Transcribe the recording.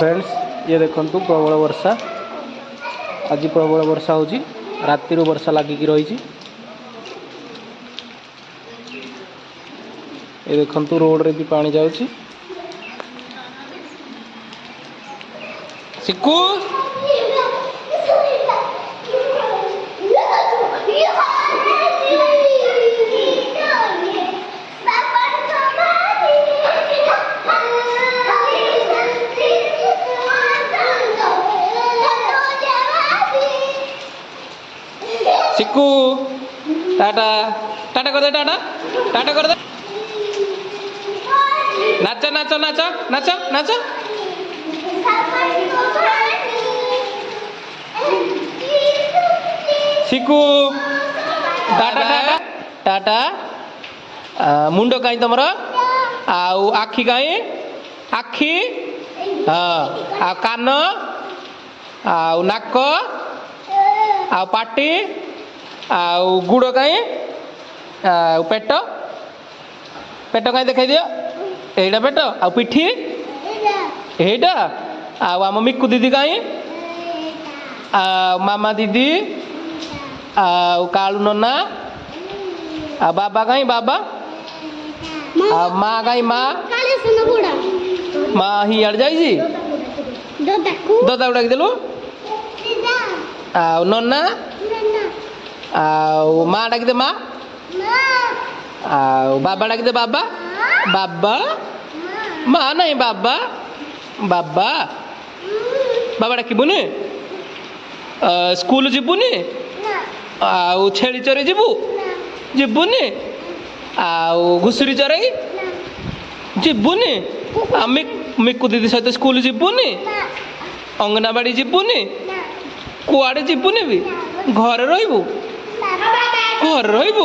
Friends ये देखु प्रबल वर्षा आज प्रबल वर्षा होची राति वर्षा लगिकी रही ये देखु रोड रे भी पानी जाउची सिक्कू सिक्कू टाटा टाटा कर दे टाटा टाटा कर दे नाचो नाचो नाचो नाचो नाचो सिक्कू टाटा टाटा टाटा मुंड कहीं तुम आउ आखि कहीं आखि हाँ आ कान आउ नाक आउ पाटी आउ गुड़ कहीं पेट पेट कहीं देखा दियो एटा पेट आ पिठी एटा आम मिक्कू दीदी कहीं मामा दीदी कालू नना बाबा कहीं बाबा माँ कहीं माँ माँ ही अड़ जाइए ददा डाक देलु नना माँ डाक दे माँ बाबा डाक दे बाबा बाबा माँ नहीं बाबा बाबा बाबा डाकबुनि स्कूल जीवुनि आउ छेली चरी जीवु जीवुनि आउ घुसुरी चरई जीवुनि मिक्कू दीदी सहित स्कूल जीवुनि अंगनवाड़ी जीवुनि कुआड़े जीवुनि भी घर रहिबु घर रहिबु।